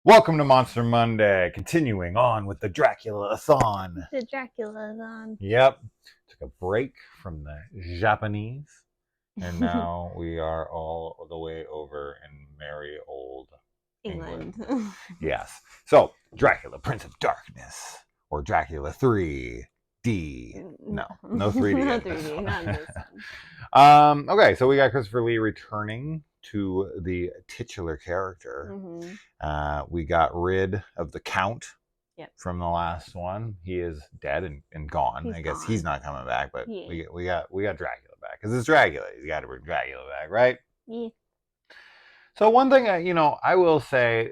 Welcome to Monster Monday, continuing on with the Dracula-a-thon. The Dracula's on. Yep. Took a break from the Japanese, and now we are all the way over in merry old England. Yes. So, Dracula, Prince of Darkness, or Dracula 3D. No 3D. No 3D, not this one. Okay, so we got Christopher Lee returning to the titular character. We got rid of the Count from the last one. He is dead and gone. I guess he's not coming back, but we got Dracula back because it's Dracula. You got to bring Dracula back, right? Yeah. So one thing I will say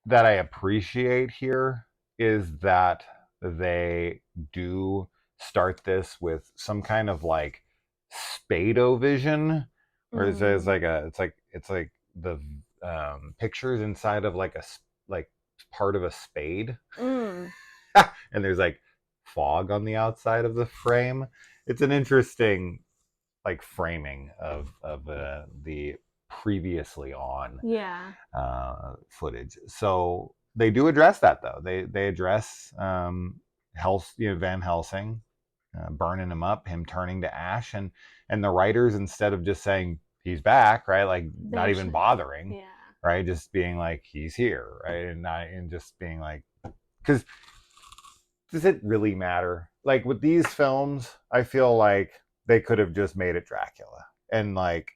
that I appreciate here is that they do start this with some kind of like Spado vision, or it's like the pictures inside of like part of a spade, and there's like fog on the outside of the frame. It's an interesting like framing of the previously on footage. So they do address that though. They address Van Helsing burning him up, him turning to ash, and the writers, instead of just saying he's back, right, like not even bothering, right, just being like he's here, right, and just being like, because does it really matter? Like with these films, I feel like they could have just made it Dracula, and like,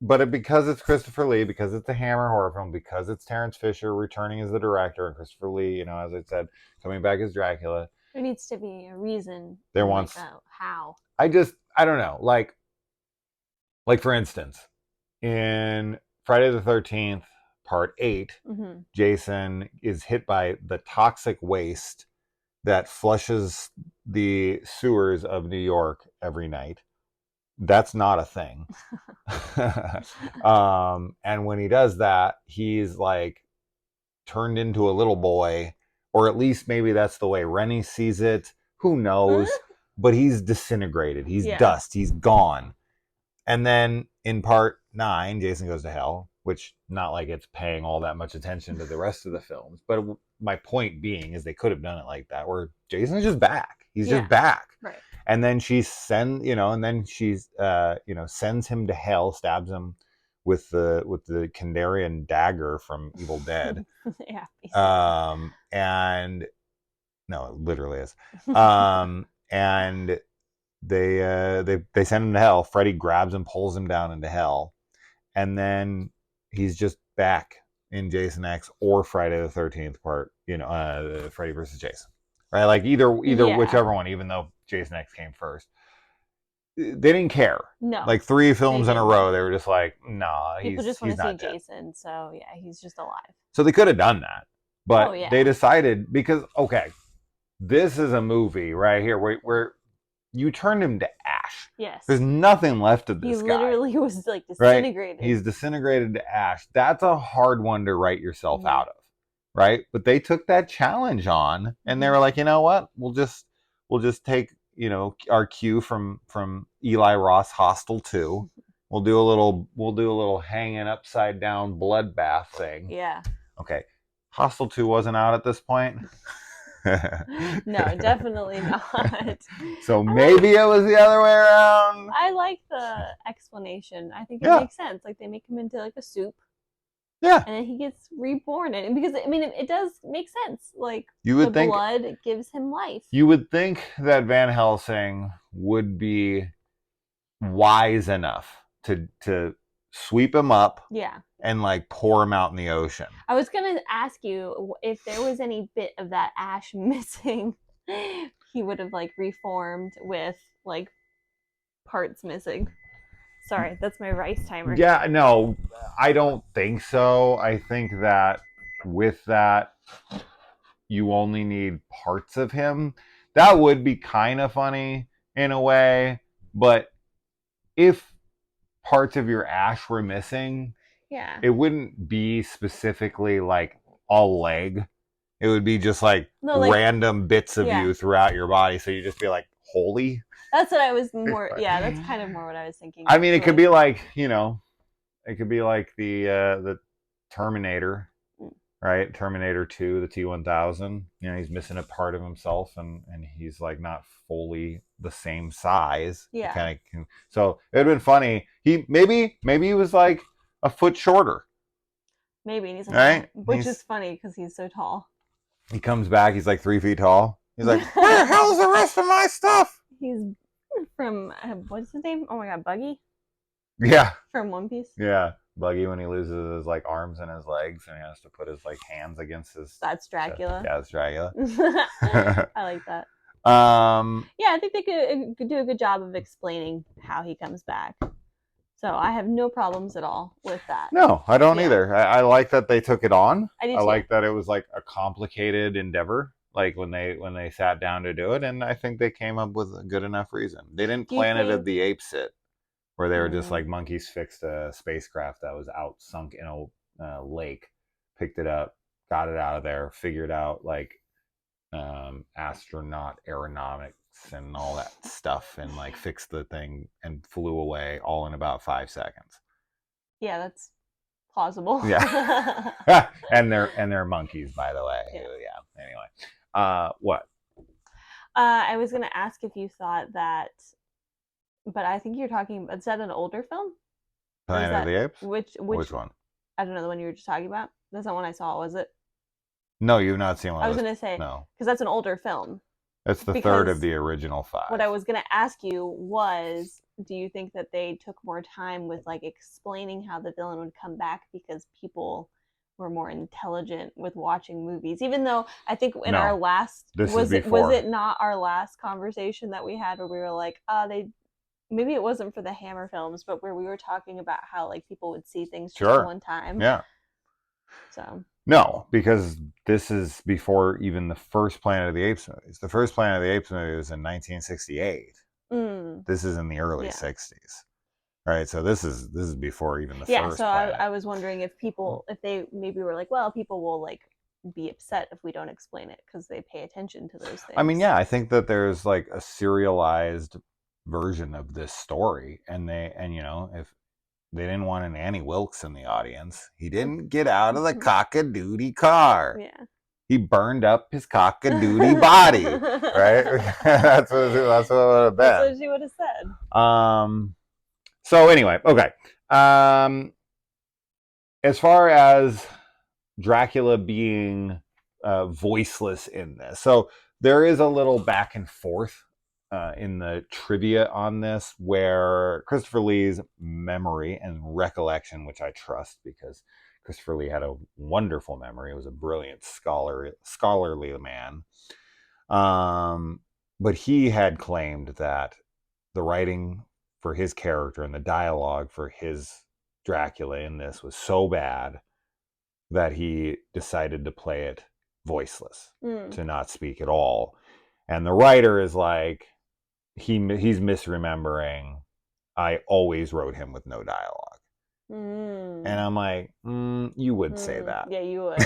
but because it's Christopher Lee, because it's a Hammer horror film, because it's Terrence Fisher returning as the director, and Christopher Lee, as I said, coming back as Dracula, there needs to be a reason. There wants how. I don't know. Like for instance, in Friday the 13th, Part 8, Jason is hit by the toxic waste that flushes the sewers of New York every night. That's not a thing. And when he does that, he's like turned into a little boy, or at least maybe that's the way Rennie sees it. Who knows? But he's disintegrated. He's dust. He's gone. And then in Part 9, Jason Goes to Hell, which not like it's paying all that much attention to the rest of the films. But my point being is they could have done it like that, where Jason's just back. He's just back. Right. And then she sends him to hell, stabs him with the Kandarian dagger from Evil Dead. And no, it literally is. And they send him to hell. Freddy grabs him, pulls him down into hell, and then he's just back in Jason X or Friday the 13th part. Freddy versus Jason, right? Like either whichever one. Even though Jason X came first, they didn't care. No, like 3 films in a row, they were just like, nah, people just want to see dead. Jason. So yeah, he's just alive. So they could have done that, but they decided, because this is a movie right here where you turned him to ash. Yes. There's nothing left of this guy. He literally was like disintegrated. Right? He's disintegrated to ash. That's a hard one to write yourself out of, right? But they took that challenge on, and they were like, you know what? We'll just take our cue from Eli Roth's Hostel 2. We'll do a little hanging upside down bloodbath thing. Yeah. Okay. Hostel 2 wasn't out at this point. No, definitely not. So maybe it was the other way around. I like the explanation. I think it makes sense. Like they make him into like a soup. Yeah. And then he gets reborn. And because it does make sense. Like you would think blood gives him life. You would think that Van Helsing would be wise enough to sweep him up. Yeah. And like pour him out in the ocean. I was gonna ask you if there was any bit of that ash missing. He would have like reformed with like parts missing. Sorry, that's my rice timer. Yeah, no, I don't think so. I think that with that, you only need parts of him. That would be kind of funny in a way, but if parts of your ash were missing, it wouldn't be specifically like a leg. It would be just like random bits of you throughout your body. So you just be like, holy. That's what I was more. Yeah, that's kind of more what I was thinking. I mean, it could be like, it could be like the Terminator, right? Terminator 2, the T-1000. You know, he's missing a part of himself, and he's like not fully the same size. Yeah. Kind of can, so it'd been funny. He maybe he was like a foot shorter, Maybe, and he's like, right? which is funny because he's so tall. He comes back. He's like 3 feet tall. He's like, where the hell's the rest of my stuff? He's from what's his name? Oh my god, Buggy. Yeah. From One Piece. Yeah. Buggy when he loses his like arms and his legs and he has to put his like hands against his. That's Dracula. Yeah, that's Dracula. I like that. Yeah, I think they could do a good job of explaining how he comes back. So I have no problems at all with that. No, I don't either. I like that they took it on. I do I like that it was like a complicated endeavor. Like when they sat down to do it, and I think they came up with a good enough reason. They didn't plan it at the ape sit, where they were just like monkeys fixed a spacecraft that was out sunk in a lake, picked it up, got it out of there, figured out like astronaut aeronautics and all that stuff, and like fixed the thing and flew away all in about 5 seconds. Yeah, that's plausible. Yeah. and they're monkeys, by the way. Yeah. Anyway, what? I was gonna ask if you thought that, but I think you're talking. Is that an older film? Planet of the Apes. Which one? I don't know, the one you were just talking about. That's not one I saw, was it? No, you've not seen one. I was gonna say no, because that's an older film. It's the third of the original 5. What I was gonna ask you was, do you think that they took more time with like explaining how the villain would come back because people were more intelligent with watching movies? Even though I think in our last was it not our last conversation that we had where we were like, maybe it wasn't for the Hammer films, but where we were talking about how like people would see things just one time. Yeah. So no, because this is before even the first Planet of the Apes movies. The first Planet of the Apes movie was in 1968. This is in the early 60s. Right, so this is before even the first. Yeah, so I was wondering if they maybe were like, well, people will like be upset if we don't explain it because they pay attention to those things. I mean, yeah, I think that there's like a serialized version of this story, and you know, if they didn't want an Annie Wilkes in the audience, he didn't get out of the cock-a-doodie car. Yeah. He burned up his cock-a-doodie body, right? that's what it would have been. That's what she would have said. So anyway, okay. As far as Dracula being voiceless in this, so there is a little back and forth in the trivia on this, where Christopher Lee's memory and recollection, which I trust because Christopher Lee had a wonderful memory. He was a brilliant scholarly man. But he had claimed that the writing for his character and the dialogue for his Dracula in this was so bad that he decided to play it voiceless, to not speak at all. And the writer is like, he's misremembering. I always wrote him with no dialogue. And I'm like, you would say that. Yeah, you would.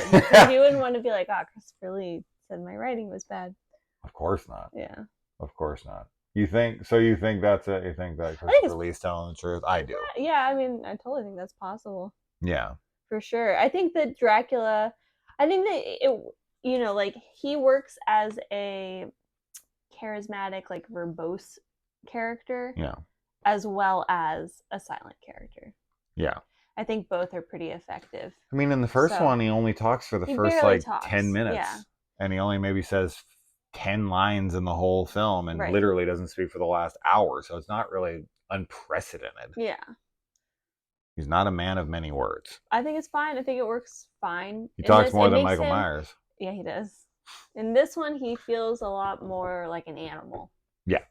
You wouldn't want to be like, Christopher Lee said my writing was bad. Of course not. Yeah. Of course not. You think that's it? You think that Christopher Lee's telling the truth? I do. Yeah, I mean, I totally think that's possible. Yeah. For sure. I think that Dracula, like he works as a charismatic, like verbose character. Yeah. As well as a silent character. Yeah. I think both are pretty effective. I mean, in the first one, he only talks for the first like 10 minutes. Yeah. And he only maybe says 10 lines in the whole film and literally doesn't speak for the last hour. So it's not really unprecedented. Yeah. He's not a man of many words. I think it's fine. I think it works fine. He talks more than Michael Myers. Yeah, he does. In this one, he feels a lot more like an animal. Yeah.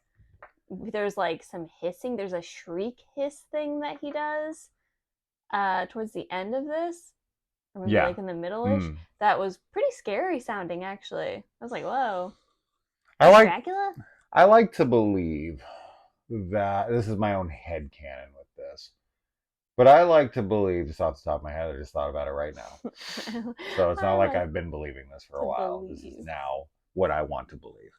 There's like some hissing. There's a shriek hiss thing that he does towards the end of this. Or maybe like in the middle-ish. That was pretty scary sounding, actually. I was like, whoa. Dracula? I like to believe that, this is my own headcanon with this, but I like to believe, just off the top of my head, I just thought about it right now. So it's not like I've been believing this for a while. This is now what I want to believe.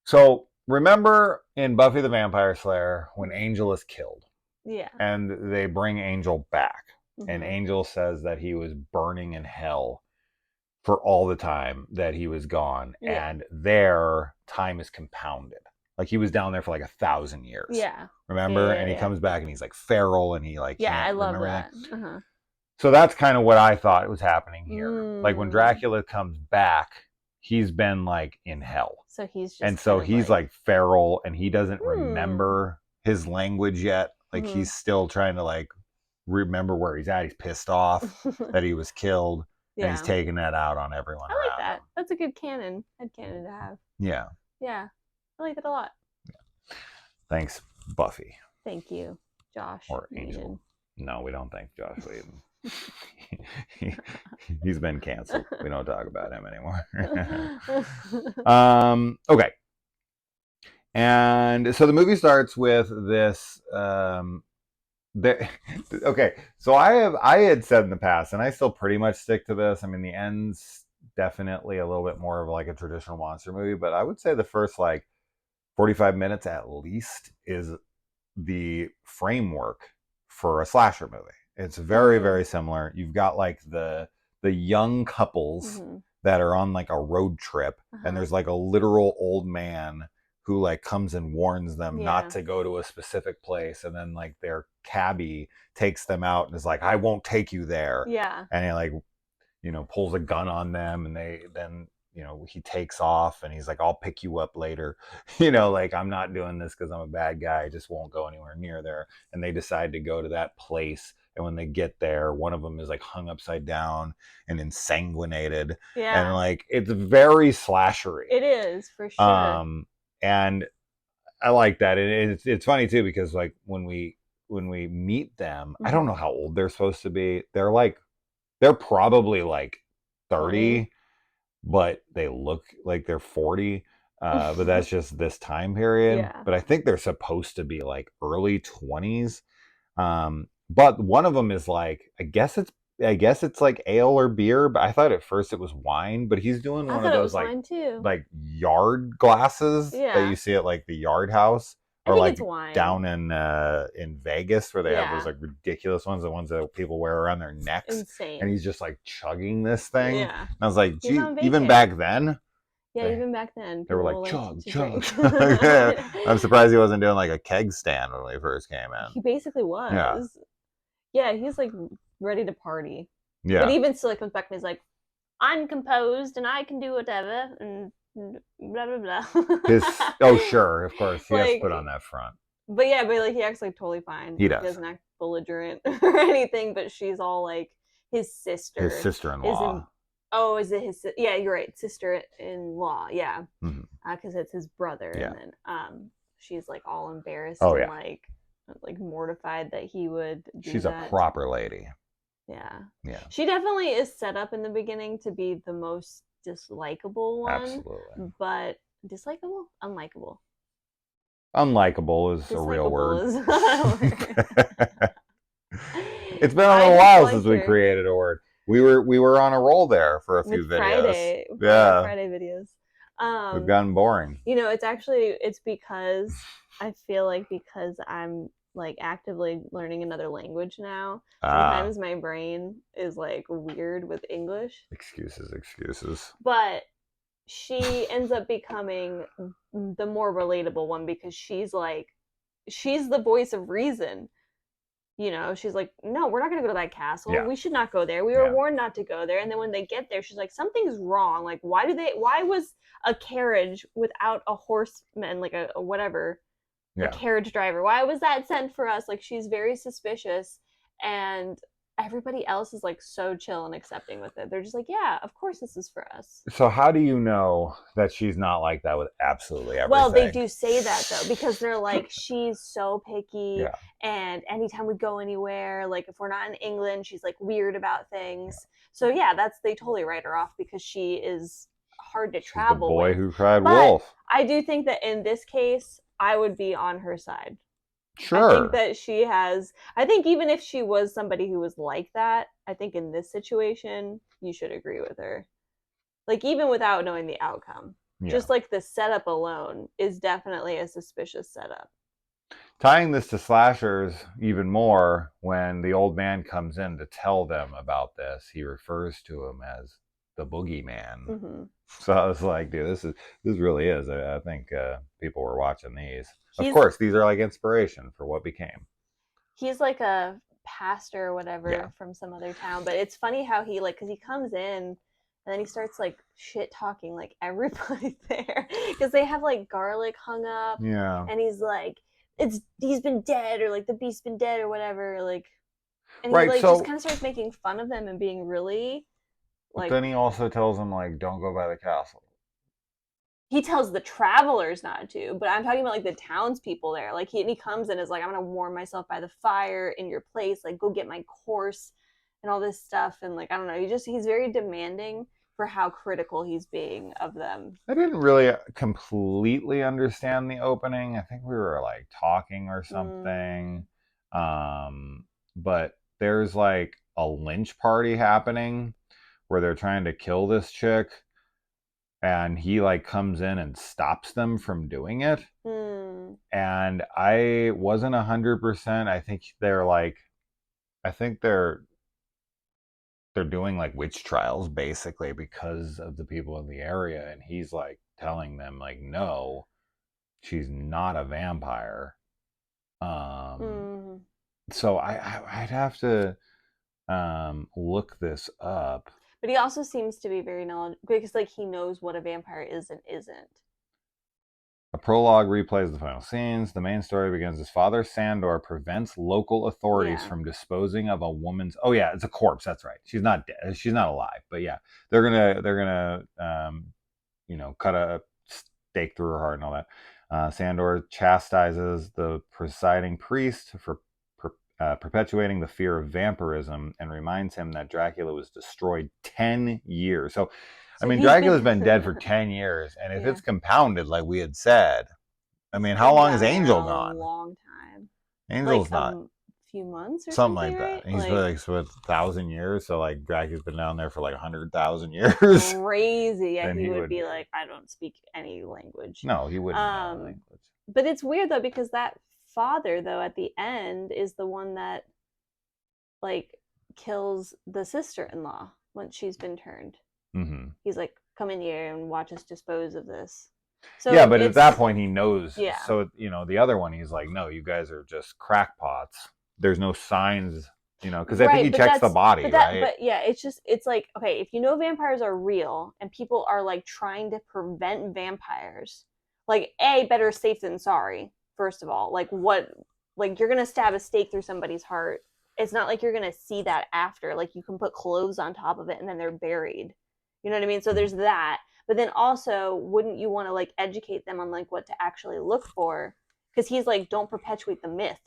So remember in Buffy the Vampire Slayer when Angel is killed? Yeah. And they bring Angel back. And Angel says that he was burning in hell for all the time that he was gone, Yeah. and their time is compounded. Like he was down there for like 1,000 years. Yeah. Remember? Yeah, And he yeah. comes back and he's like feral and he like Yeah, I can't love remember that. anything. Uh-huh. So that's kind of what I thought was happening here. Like when Mm. Dracula comes back, he's been like in hell. So he's just And so kind of he's like feral and he doesn't Hmm. remember his language yet. Like Mhm. he's still trying to like remember where he's at. He's pissed off that he was killed. And Yeah. he's taking that out on everyone I like around that. him. That's a good head canon to have. Yeah. Yeah. I like that a lot. Thanks, Buffy. Thank you, Josh. Or Angel. No, we don't thank Josh Whedon. He's been canceled. We don't talk about him anymore. Okay. And so the movie starts with this okay, so I had said in the past, and I still pretty much stick to this. I mean, the end's definitely a little bit more of like a traditional monster movie, but I would say the first like 45 minutes at least is the framework for a slasher movie. It's very, very similar. You've got like the young couples that are on like a road trip, and there's like a literal old man who like comes and warns them not to go to a specific place, and then like their cabbie takes them out and is like, I won't take you there. Yeah. And he like, you know, pulls a gun on them, and they then, you know, he takes off and he's like, I'll pick you up later. You know, like, I'm not doing this because I'm a bad guy. I just won't go anywhere near there. And they decide to go to that place. And when they get there, one of them is like hung upside down and insanguinated. Yeah. And like, it's very slashery. It is, for sure. And I like that. And it's funny too, because like when we meet them, I don't know how old they're supposed to be. They're probably like 30, but they look like they're 40. But that's just this time period. Yeah. But I think they're supposed to be like early 20s. But one of them is like, I guess it's like ale or beer, but I thought at first it was wine, but he's doing one of those like yard glasses that you see at like the Yard House, or like down in Vegas where they have those like ridiculous ones, the ones that people wear around their necks. Insane. And he's just like chugging this thing. Yeah. And I was like, gee, even back then. Yeah, even back then. They were like, chug. I'm surprised he wasn't doing like a keg stand when we first came in. He basically was. Yeah, he's like ready to party. Yeah. But even still, he comes back and he's like, I'm composed and I can do whatever and blah blah blah. Sure, of course, he has to put on that front. But yeah, but like he acts like totally fine. He does. He doesn't act belligerent or anything. But she's all like his sister. His sister-in-law. Is it his? Yeah, you're right. Sister-in-law. Yeah, because it's his brother. Yeah. And then she's like all embarrassed and like mortified that he would do She's that. A proper lady. Yeah. Yeah. She definitely is set up in the beginning to be the most dislikable one. Absolutely. But dislikable? Unlikable. Unlikable is a real word. Is not a word. It's been a little while since we created a word. We were on a roll there for a few videos. Friday videos. We've gotten boring. You know, it's because I feel like because I'm like actively learning another language now. Sometimes my brain is like weird with English. Excuses. But she ends up becoming the more relatable one because she's the voice of reason. You know, she's like, no, we're not going to go to that castle. Yeah. We should not go there. We were warned not to go there. And then when they get there, she's like, something's wrong. Like, why was a carriage without a horseman, like a whatever, a carriage driver? Why was that sent for us? Like, she's very suspicious. And everybody else is like so chill and accepting with it. They're just like, yeah, of course this is for us. So how do you know that she's not like that with absolutely everything? Well, they do say that though, because they're like, she's so picky, and anytime we go anywhere, like if we're not in England, she's like weird about things. So yeah, they totally write her off because she is hard to travel with. The boy who cried wolf. I do think that in this case, I would be on her side. Sure. I think I think even if she was somebody who was like that, I think in this situation, you should agree with her. Like, even without knowing the outcome. Yeah. Just like the setup alone is definitely a suspicious setup. Tying this to slashers even more, when the old man comes in to tell them about this, he refers to him as the boogeyman. Mm-hmm. So I was like, dude, this really is. I think people were watching these. Of He's course, these are like inspiration for what became. he's like a pastor or Yeah. whatever from some other town, but it's funny how he like because he comes in and then he starts like shit talking like everybody there because they have like garlic hung up Yeah. and he's like he's been dead or like the beast's been dead or whatever like and he Right. like just So, kind of starts making fun of them and being really but like then he also tells them like, don't go by the castle. he tells the travelers not to, but I'm talking about like the townspeople there. Like he comes and is like, I'm gonna warm myself by the fire in your place, like go get my course and all this stuff. And like I don't know, he's very demanding for how critical he's being of them. I didn't really completely understand the opening. I think we were like talking or Mm. something. But there's like a lynch party happening where they're trying to kill this chick, and he like comes in and stops them from doing it. Mm. And I wasn't 100%. I think they're doing like witch trials basically because of the people in the area, and he's like telling them like, no, she's not a vampire. um Mm. so I'd have to look this up. But he also seems to be very knowledgeable because like he knows what a vampire is and isn't. A prologue replays the final scenes. The main story begins as Father Sandor prevents local authorities Yeah. from disposing of a woman's. Oh yeah, it's a corpse. That's right. She's not dead. She's not alive. But yeah, they're gonna cut a stake through her heart and all that. Sandor chastises the presiding priest for perpetuating the fear of vampirism and reminds him that Dracula was destroyed 10 years. So I So mean, he's been Dracula's been dead for 10 years. And if yeah. it's compounded, like we had said, I mean, He's how been long is down there Angel a gone? long time. Like Angel's not. few months or Something something, like that. right? And he's been Like like, so 1,000 years. So, like, Dracula's been down there for like 100,000 years. crazy. Yeah, Then he he would would be be. like, I don't speak any language. No, he wouldn't know the Um, language. but it's weird though because that father though at the end is the one that like kills the sister-in-law when she's been turned. Mm-hmm. He's like, come in here and watch us dispose of this. Yeah, So but at that it's point, he knows. yeah. So, the other one, he's like, no, you guys are just crackpots. There's no signs, because I think he Right, but checks the body, right? but yeah, it's like okay, if you know vampires are real and people are like trying to prevent vampires, like a better safe than sorry. First of all, like what, like you're gonna stab a stake through somebody's heart. It's not like you're gonna see that after. Like you can put clothes on top of it and then they're buried. You know what I mean? So there's that. But then also, wouldn't you want to like educate them on like what to actually look for? Because he's like, don't perpetuate the myth,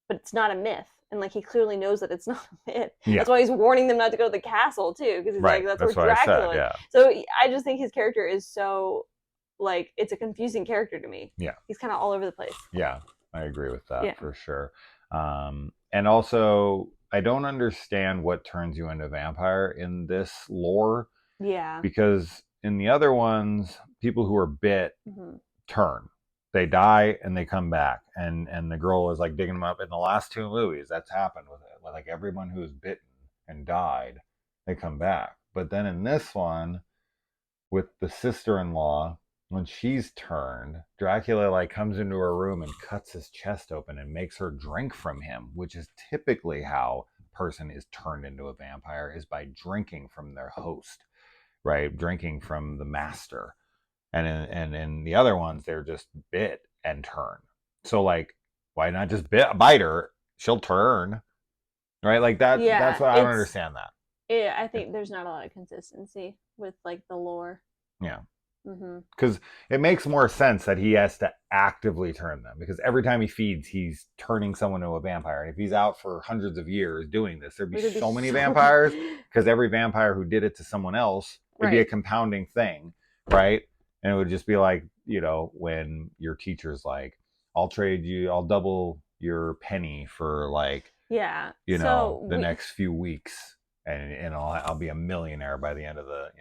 but it's not a myth. And like he clearly knows that it's not a myth. Yeah, That's why he's warning them not to go to the castle too, because he's like, right. that's where That's what I said. Dracula is. Yeah, So I just think his character is so like it's a confusing character to me. yeah, He's kind of all over the place. yeah. I agree with that Yeah. for sure. And also, I don't understand what turns you into a vampire in this lore, Yeah. because in the other ones, people who are bit Mm-hmm. turn. They die and they come back, and the girl is like digging them up. In the last two movies, that's happened with it. Like everyone who's bitten and died, they come back. But then in this one, with the sister-in-law, when she's turned, Dracula like comes into her room and cuts his chest open and makes her drink from him, which is typically how a person is turned into a vampire, is by drinking from their host, right? Drinking from the master. And in the other ones, they're just bit and turn. So like, why not just bite her? She'll turn, right? Like that. That's Yeah. what I don't understand. That. Yeah. I think there's not a lot of consistency with like the lore. Yeah. Mm-hmm. Because it makes more sense that he has to actively turn them, because every time he feeds, he's turning someone into a vampire. And if he's out for hundreds of years doing this, there'd be so many vampires, because every vampire who did it to someone else, it'd be a compounding thing, right? And it would just be like, when your teacher's like, I'll double your penny for like, Yeah. the next few weeks, and I'll be a millionaire by the end of the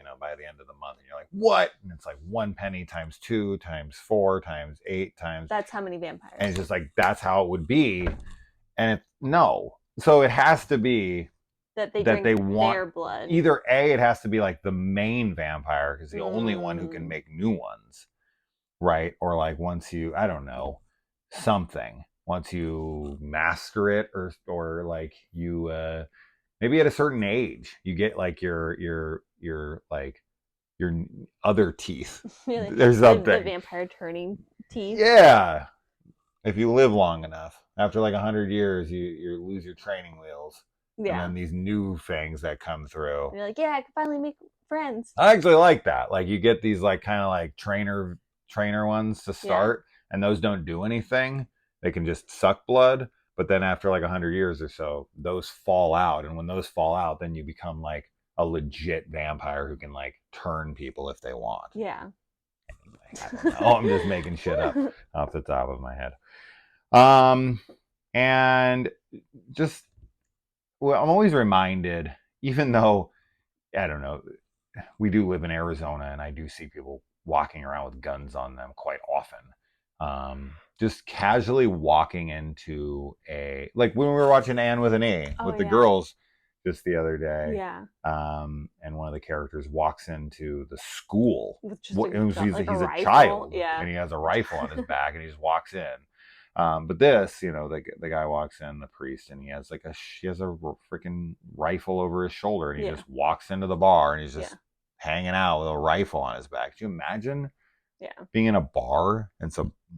month. And you're like, what? And it's like 1 penny times 2 times 4 times 8 times. That's how many vampires. And it's just like, that's how it would be. And no. So it has to be that they that drink they want their blood. either A, it has to be like the main vampire because the only one who can make new ones, right? Or like once you, I don't know, something. Once you master it, or like you maybe at a certain age you get like your like your other teeth. There's something. The vampire turning teeth. Yeah. If you live long enough, after like 100 years, you lose your training wheels. Yeah. And then these new things that come through. You're like, yeah, I can finally make friends. I actually like that. Like you get these like kind of like trainer ones to start, and those don't do anything. They can just suck blood. But then after like 100 years or so, those fall out. And when those fall out, then you become like a legit vampire who can like turn people if they want. Yeah. Anyway, I don't know. I'm just making shit up off the top of my head. And just, well, I'm always reminded, even though, I don't know, we do live in Arizona and I do see people walking around with guns on them quite often. Just casually walking into like when we were watching Anne with an E with the girls just the other day. Yeah. And one of the characters walks into the school. He's a child. Yeah. And he has a rifle on his back and he just walks in. But this, the guy walks in, the priest, and he has a freaking rifle over his shoulder, and he just walks into the bar, and he's just hanging out with a rifle on his back. Could you imagine being in a bar and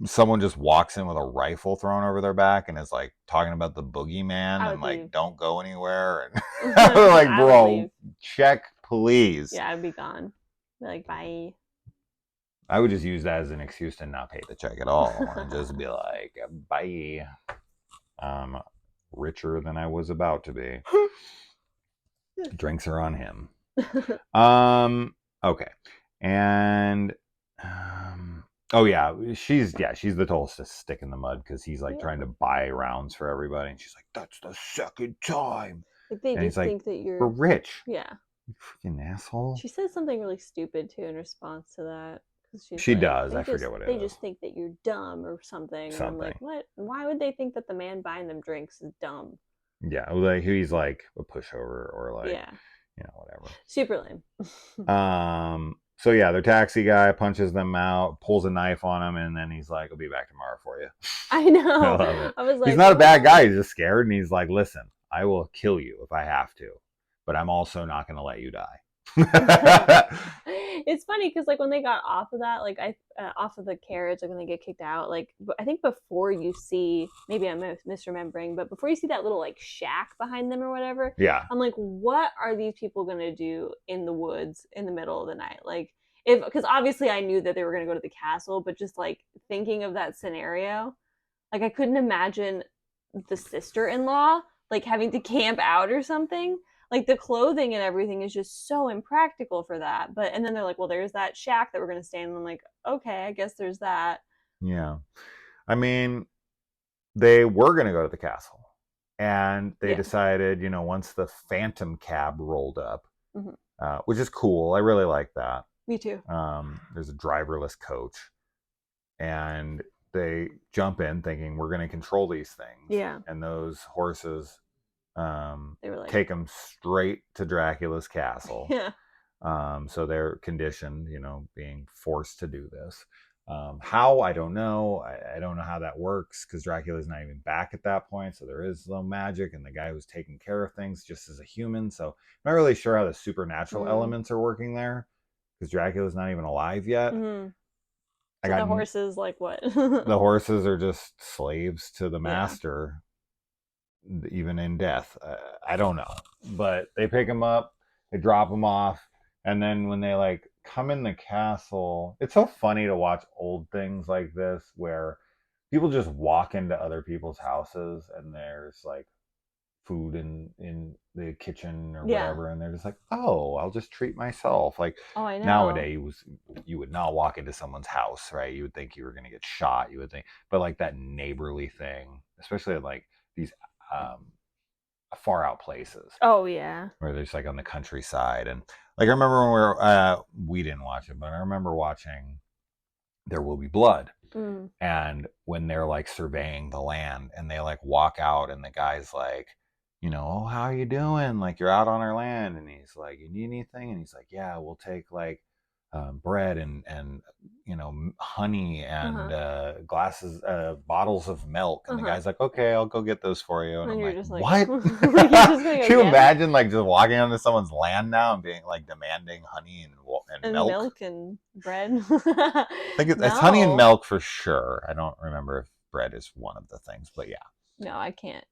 someone just walks in with a rifle thrown over their back and is like talking about the boogeyman and like don't go anywhere, and like, bro, check please. Yeah, I'd be gone. Be like, bye. I would just use that as an excuse to not pay the check at all and just be like, bye. I'm richer than I was about to be. Drinks are on him. Okay. And oh yeah, she's the total stick in the mud because he's like trying to buy rounds for everybody, and she's like, that's the second time. Like they just think that we're rich. Yeah. You freaking asshole. She says something really stupid too in response to that. She does. I forget what it is. They just think that you're dumb or something. And I'm like, what? Why would they think that the man buying them drinks is dumb? Yeah, like he's like a pushover or like, whatever. Super lame. So yeah, their taxi guy punches them out, pulls a knife on him, and then he's like, I'll be back tomorrow for you. I know. I love it. I was like, he's not a bad guy. He's just scared, and he's like, listen, I will kill you if I have to, but I'm also not going to let you die. It's funny because like when they got off of that, like off of the carriage, like when they get kicked out, like I think before you see, maybe I'm misremembering, but before you see that little like shack behind them or whatever, I'm like, what are these people gonna do in the woods in the middle of the night? Like, because obviously I knew that they were gonna go to the castle, but just like thinking of that scenario, like I couldn't imagine the sister-in-law like having to camp out or something. Like the clothing and everything is just so impractical for that. And then they're like, well, there's that shack that we're going to stay in. And I'm like, okay, I guess there's that. Yeah. I mean, they were going to go to the castle. And they decided, once the Phantom cab rolled up, which is cool. I really like that. Me too. There's a driverless coach. And they jump in thinking we're going to control these things. Yeah. And those horses... they were like, take them straight to Dracula's castle. Yeah. So they're conditioned, being forced to do this. How, I don't know. I don't know how that works because Dracula's not even back at that point. So there is no magic, and the guy who's taking care of things just as a human. So I'm not really sure how the supernatural elements are working there because Dracula's not even alive yet. So the horses, like what? The horses are just slaves to the master. Even in death. I don't know, but they pick him up, they drop him off, and then when they like come in the castle, it's so funny to watch old things like this where people just walk into other people's houses and there's like food in the kitchen or whatever, and they're just like, oh, I'll just treat myself. Like, I know. Nowadays you would not walk into someone's house, right? You would think you were going to get shot, you would think, but like that neighborly thing, especially like these far out places. Oh yeah. Where there's like on the countryside, and like I remember when we didn't watch it, but I remember watching There Will Be Blood, and when they're like surveying the land, and they like walk out, and the guy's like, oh, how are you doing? Like, you're out on our land. And he's like, you need anything? And he's like, yeah, we'll take like bread and honey and glasses, bottles of milk. And the guy's like, okay, I'll go get those for you. And I'm you're like, just like, what? like, you're just gonna go Can you get imagine like just walking onto someone's land now and being like demanding honey and milk? milk and bread. I think it's honey and No. milk for sure. I don't remember if bread is one of the things, but yeah. No, I can't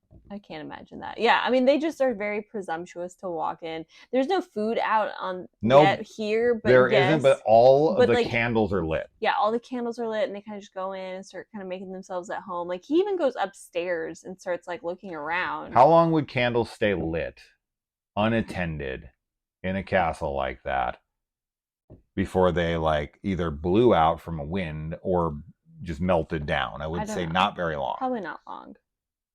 imagine that. Yeah, I mean, they just are very presumptuous to walk in. There's no food out on No, yet here, but there yes, isn't, but all of but the like, candles are lit. yeah, all the candles are lit, and they kind of just go in and start kind of making themselves at home. Like, he even goes upstairs and starts like looking around. How long would candles stay lit, unattended, in a castle like that before they like either blew out from a wind or just melted down? I would say know. not very long. Probably not long.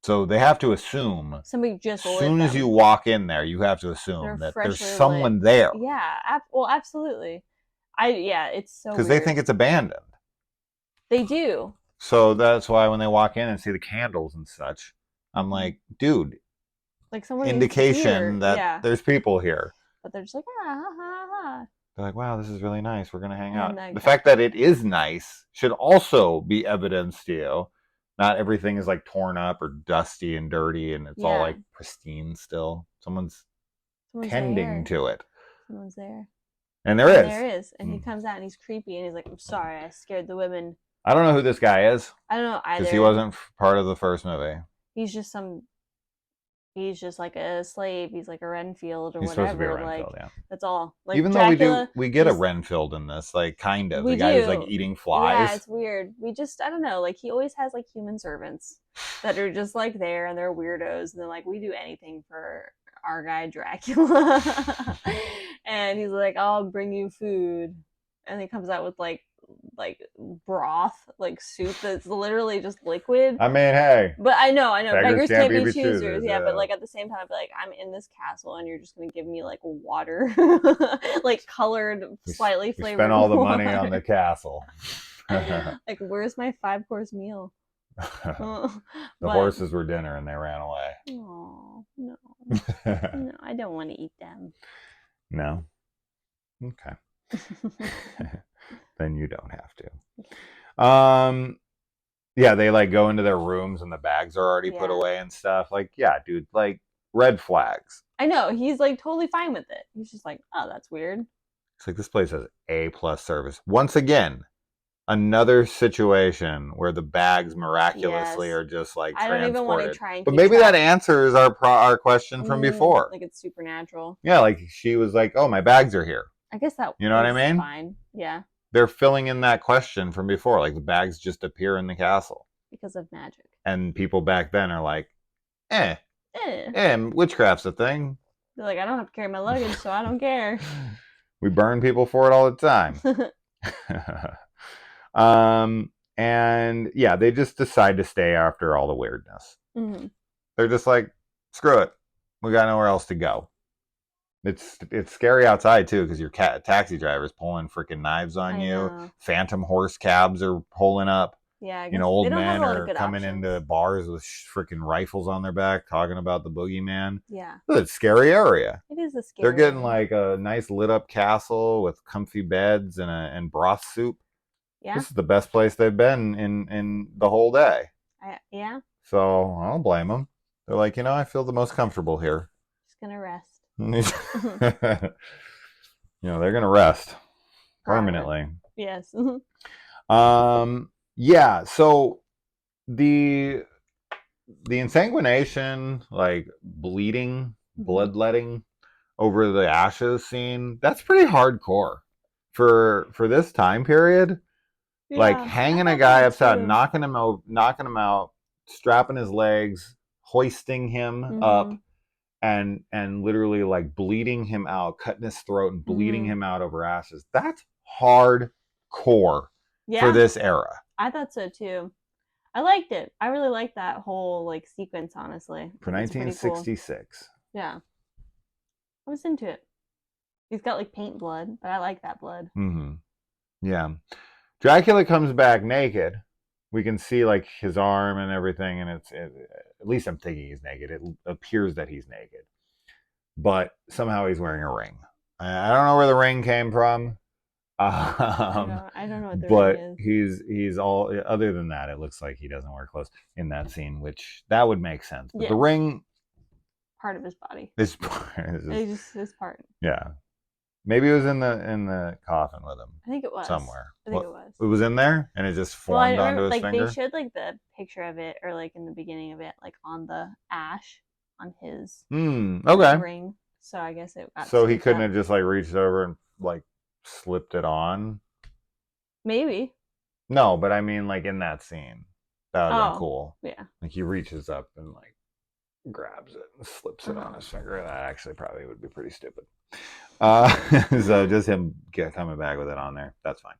So they have to assume Somebody just as soon as you walk in there, you have to assume that there's someone there. Yeah, well, absolutely. It's so because they think it's abandoned. They do. So that's why when they walk in and see the candles and such, I'm like, dude, like someone indication that there's people here. But they're just like, ha. They're like, wow, this is really nice. We're going to hang out. The fact that it is nice should also be evidence to you. Not everything is like torn up or dusty and dirty and it's all like pristine still. Someone's tending to it. Someone's there. And there is. There is. And he comes out and he's creepy and he's like, I'm sorry, I scared the women. I don't know who this guy is. I don't know either. Because he wasn't part of the first movie. He's just like a slave. He's like a Renfield or he's whatever. Supposed to be a Renfield, yeah. That's all. Like, even Dracula, though we get a Renfield in this, like kind of. The guy who's like eating flies. Yeah, it's weird. I don't know. Like, he always has like human servants that are just like there and they're weirdos and they're like, we do anything for our guy Dracula. And he's like, I'll bring you food. And he comes out with like broth, like soup that's literally just liquid. I mean, hey. But I know. Beggars can't be choosers. Yeah, but like at the same time, I'd be like, I'm in this castle and you're just gonna give me like water, like colored, slightly flavored. Spend all the money on the castle. Like, where's my 5-course meal? The horses were dinner and they ran away. Oh no, no, I don't want to eat them. No. Okay. Then you don't have to. Yeah, they like go into their rooms and the bags are already put away and stuff. Like, yeah, dude, like red flags. I know. He's like totally fine with it. He's just like, oh, that's weird. It's like, this place has A+ service. Once again, another situation where the bags miraculously are just like transported. I don't even want to try and but maybe that answers our question from before. Like, it's supernatural. Yeah, like she was like, oh, my bags are here. I guess that you know what I mean? Fine. Yeah. They're filling in that question from before. Like, the bags just appear in the castle. Because of magic. And people back then are like, witchcraft's a thing. They're like, I don't have to carry my luggage, so I don't care. We burn people for it all the time. And yeah, they just decide to stay after all the weirdness. Mm-hmm. They're just like, screw it. We got nowhere else to go. It's scary outside too, because your taxi driver's pulling freaking knives on you. Phantom horse cabs are pulling up. Yeah, old men are coming into bars with freaking rifles on their back, talking about the boogeyman. Yeah, it's a scary area. It is a scary. They're getting like a nice lit up castle with comfy beds and broth soup. Yeah, this is the best place they've been in the whole day. Yeah. So I don't blame them. They're like, I feel the most comfortable here. Just gonna rest. They're gonna rest permanently. Yes. Yeah, so the insanguination, like bleeding, bloodletting over the ashes scene, that's pretty hardcore for this time period. Yeah, like hanging a guy upside, knocking him out, strapping his legs, hoisting him up, and literally like bleeding him out, cutting his throat and bleeding him out over ashes. That's hardcore for this era. I thought so too. I liked it. I really liked that whole like sequence, honestly. For 1966. Cool. Yeah. I was into it. He's got like paint blood, but I like that blood. Mm-hmm. Yeah. Dracula comes back naked. We can see like his arm and everything, and At least I'm thinking he's naked. It appears that he's naked, but somehow he's wearing a ring. I don't know where the ring came from. I don't know what the But ring he's all. Other than that, it looks like he doesn't wear clothes in that scene, which that would make sense. But the ring, part of his body. is It's just his part. yeah. Maybe it was in the coffin with him. I think it was somewhere. I think it was. It was in there, and it just formed onto his like finger. they showed like the picture of it, or like in the beginning of it, like on the ash on his Okay. ring. So I guess it. So he couldn't have just like reached over and like slipped it on. Maybe. No, but I mean, like in that scene, that would have been cool. Yeah. Like he reaches up and like grabs it and slips it on his finger. That actually probably would be pretty stupid. So just him coming back with it on there. That's fine.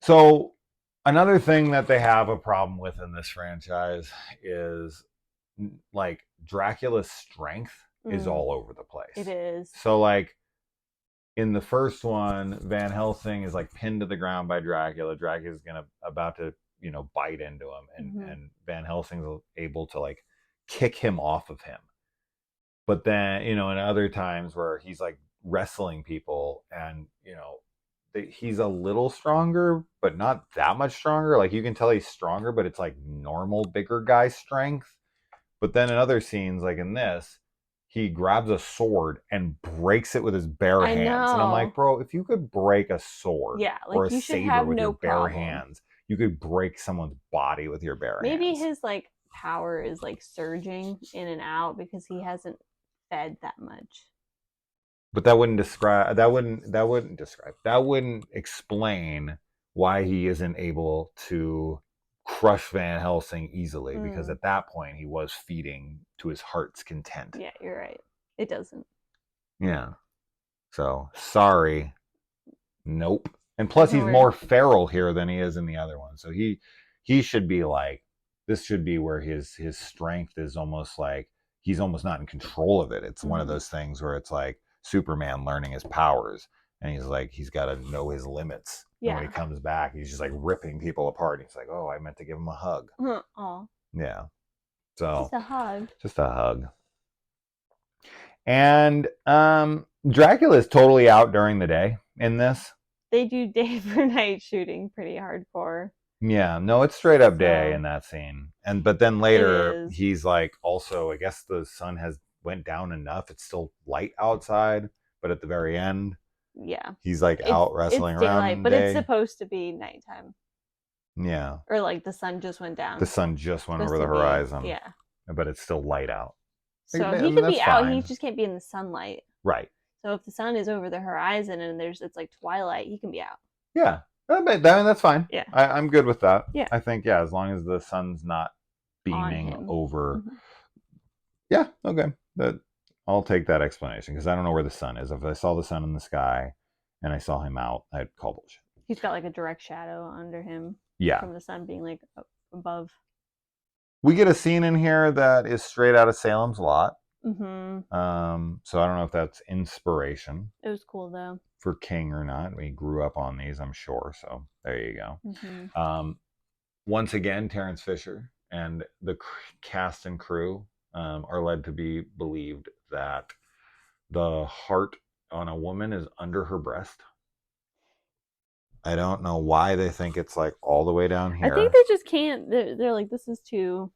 So another thing that they have a problem with in this franchise is like Dracula's strength is all over the place. It is. So like in the first one, Van Helsing is like pinned to the ground by Dracula. Dracula's about to bite into him, and Van Helsing's able to like kick him off of him. But then in other times where he's like wrestling people, and he's a little stronger, but not that much stronger. Like you can tell he's stronger, but it's like normal bigger guy strength. But then in other scenes, like in this, he grabs a sword and breaks it with his bare hands. And I'm like, bro, if you could break a sword or a saber with your bare hands, you could break someone's body with your bare hands. Maybe his like power is like surging in and out because he hasn't fed that much. But that wouldn't explain why he isn't able to crush Van Helsing easily, because at that point he was feeding to his heart's content. Yeah, you're right. It doesn't. Yeah. So sorry. Nope. And plus he's more feral here than he is in the other one. So he should be like, this should be where his strength is almost like he's almost not in control of it. It's one of those things where it's like Superman learning his powers, and he's like, he's got to know his limits. Yeah. And when he comes back, he's just like ripping people apart. He's like, oh, I meant to give him a hug. Oh. Yeah. So just a hug. Just a hug. And Dracula's totally out during the day in this. They do day for night shooting pretty hardcore. Yeah, no, it's straight up day in that scene. But then later he's like, also, I guess the sun has went down enough. It's still light outside, but at the very end, he's like out wrestling around. Daylight, but it's supposed to be nighttime. Yeah. Or like the sun just went down. The sun just went over the horizon. Yeah. But it's still light out. So he could be out. He just can't be in the sunlight. Right. So if the sun is over the horizon and it's like twilight, he can be out. Yeah. That's fine. Yeah. I'm good with that. Yeah. I think, as long as the sun's not beaming over. Yeah, okay. I'll take that explanation, because I don't know where the sun is. If I saw the sun in the sky and I saw him out, I'd call bullshit. He's got like a direct shadow under him. Yeah. From the sun being like above. We get a scene in here that is straight out of Salem's Lot. So I don't know if that's inspiration. It was cool though. For King or not. We grew up on these, I'm sure. So there you go. Once again, Terrence Fisher and the cast and crew are led to be believed that the heart on a woman is under her breast. I don't know why they think it's like all the way down here. I think they just can't. They're like, this is too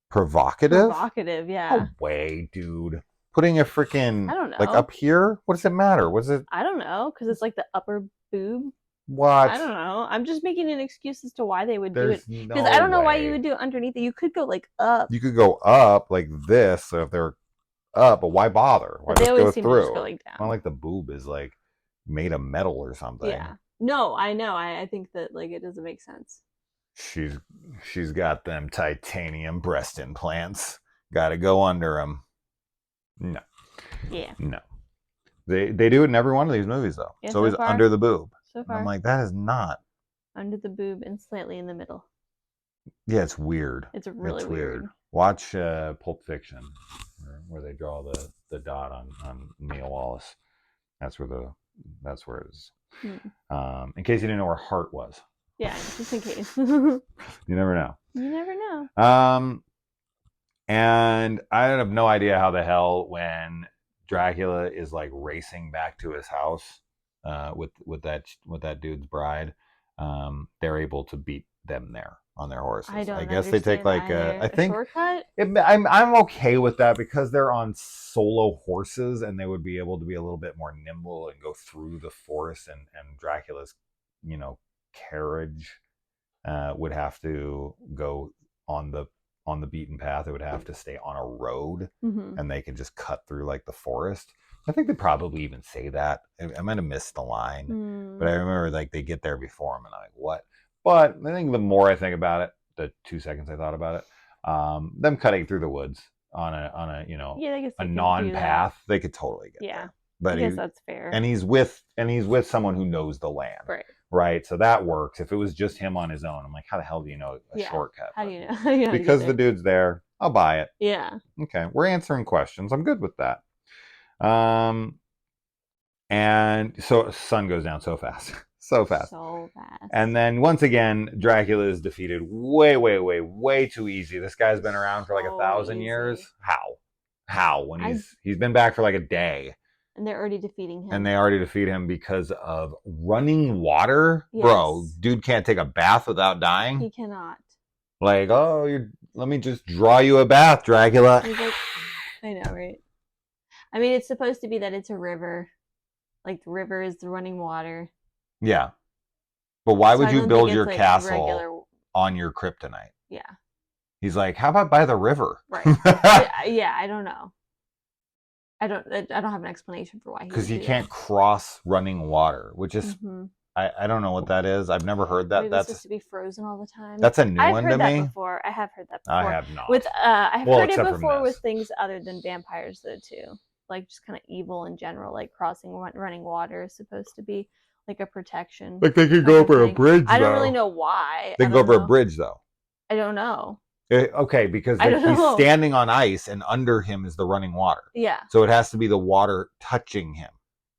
provocative. Yeah. No way, dude. Putting a freaking, I don't know, like up here. What does it matter? What is it? I don't know, because it's like the upper boob. What? I don't know. I'm just making an excuse as to why they would do it. Because I don't know why you would do it underneath it. You could go like up. You could go up like this. So if they're up, but why bother? Why just go through? Just go like down. Not like the boob is like made of metal or something. Yeah. No, I know. I think that like it doesn't make sense. She's got them titanium breast implants. Got to go under them. No. Yeah. No. They do it in every one of these movies though. Yeah, it's always under the boob. So far. I'm like, that is not under the boob and slightly in the middle. Yeah, it's weird. It's really weird. Watch Pulp Fiction, where they draw the dot on Neil Wallace. That's where it is. In case you didn't know where heart was. Yeah, just in case. You never know. You never know. And I have no idea how the hell when Dracula is like racing back to his house with that dude's bride, they're able to beat them there on their horses. I don't guess they take like either. I think shortcut. I'm okay with that because they're on solo horses and they would be able to be a little bit more nimble and go through the forest, and Dracula's carriage would have to go on the beaten path. It would have to stay on a road, and they could just cut through like the forest. I think they probably even say that. I might have missed the line, but I remember like they get there before him, and I'm like, what? But I think the more I think about it, the 2 seconds I thought about it, them cutting through the woods on a a non-path, they could totally get there. But I guess that's fair. And he's with someone who knows the land. Right, so that works. If it was just him on his own, I'm like, how the hell do you know a shortcut? How do you know? Because the dude's there, I'll buy it. Yeah. Okay, we're answering questions. I'm good with that. And so sun goes down so fast. So fast. And then once again, Dracula is defeated way too easy. This guy's been around for like 1,000 years. How? When he's been back for like a day. And they're already defeating him. And they already defeat him because of running water? Yes. Bro, dude can't take a bath without dying? He cannot. Like, let me just draw you a bath, Dracula. He's like, I know, right? I mean, it's supposed to be that it's a river. Like, the river is the running water. Yeah. But why would you build your castle on your kryptonite? Yeah. He's like, how about by the river? Right. Yeah, I don't know. I don't have an explanation for why. Because you can't cross running water, which is I don't know what that is. I've never heard that. Maybe that's supposed to be frozen all the time. That's a new one to me. I have heard that before. I have not. I've heard it before with things other than vampires though too. Like just kind of evil in general. Like crossing running water is supposed to be like a protection. Like they could go over a bridge. I don't really know why. They can go over a bridge though. I don't know. Okay, because he's standing on ice and under him is the running water. Yeah. So it has to be the water touching him.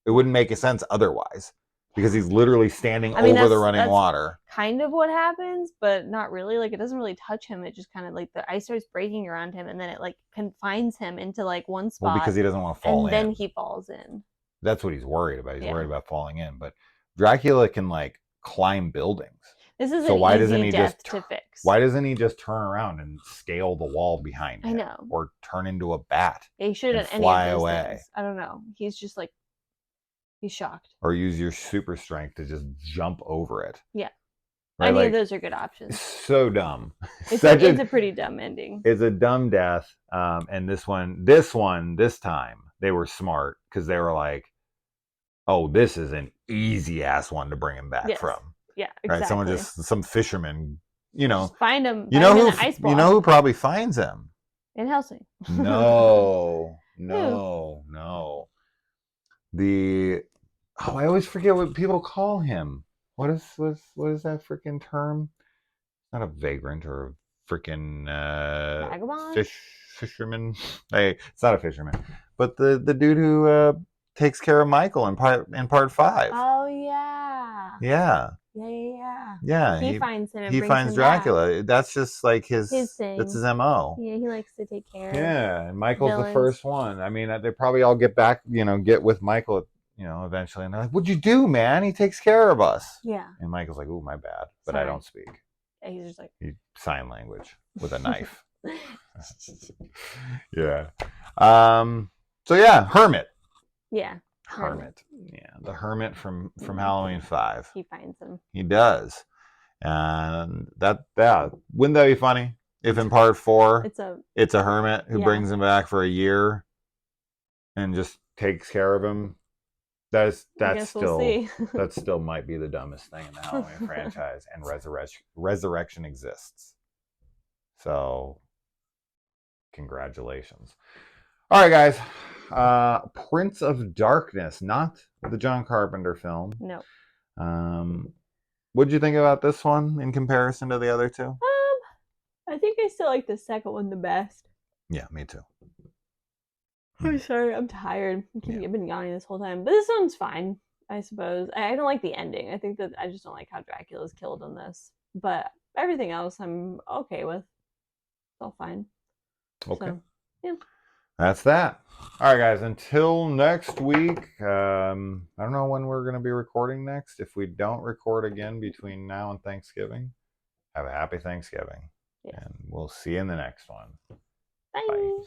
It wouldn't make sense otherwise because he's literally standing over the running water. Kind of what happens, but not really. Like it doesn't really touch him. It just kind of like the ice starts breaking around him and then it like confines him into like one spot. Well, because he doesn't want to fall in. And then he falls in. That's what he's worried about. He's worried about falling in. But Dracula can like climb buildings. This is why doesn't he just to fix. Why doesn't he just turn around and scale the wall behind him? I know. Or turn into a bat. He shouldn't fly away. Things. I don't know. He's just like he's shocked. Or use your super strength to just jump over it. Yeah. Right? Any of those are good options. So dumb. It's a pretty dumb ending. It's a dumb death. And this time they were smart because they were like, oh, this is an easy ass one to bring him back from. Yeah, exactly. Right, some fisherman, just find him. You know who probably finds him? In Helsing. No. I always forget what people call him. What is that freaking term? Not a vagrant or a freaking vagabond? Fisherman. Hey, it's not a fisherman, but the dude who takes care of Michael in part 5. Oh yeah. Yeah. Yeah. He finds him. He finds Dracula. Back. That's just like his thing. That's his MO. Yeah, he likes to take care. Yeah, and Michael's the first one. I mean, they probably all get back, get with Michael, eventually, and they're like, "What'd you do, man? He takes care of us." Yeah. And Michael's like, "Oh, my bad, but I don't speak." Yeah, he's just like sign language with a knife. Yeah. So yeah, Hermit. Yeah. Hermit. Yeah, the Hermit from Halloween 5. He finds him. He does. And wouldn't that be funny if in part 4 it's a hermit who brings him back for a year and just takes care of him? That still might be the dumbest thing in the Halloween franchise, and resurrection exists. So congratulations. All right, guys. Prince of Darkness, not the John Carpenter film. No. What did you think about this one in comparison to the other two? I think I still like the second one the best. Yeah, me too. I'm sorry, I'm tired. I've been yawning this whole time, but this one's fine, I suppose. I don't like the ending. I think that I just don't like how Dracula's killed in this, but everything else I'm okay with. It's all fine. Okay. So, yeah. That's that. All right, guys. Until next week. I don't know when we're going to be recording next. If we don't record again between now and Thanksgiving, have a happy Thanksgiving. Yes. And we'll see you in the next one. Bye. Bye.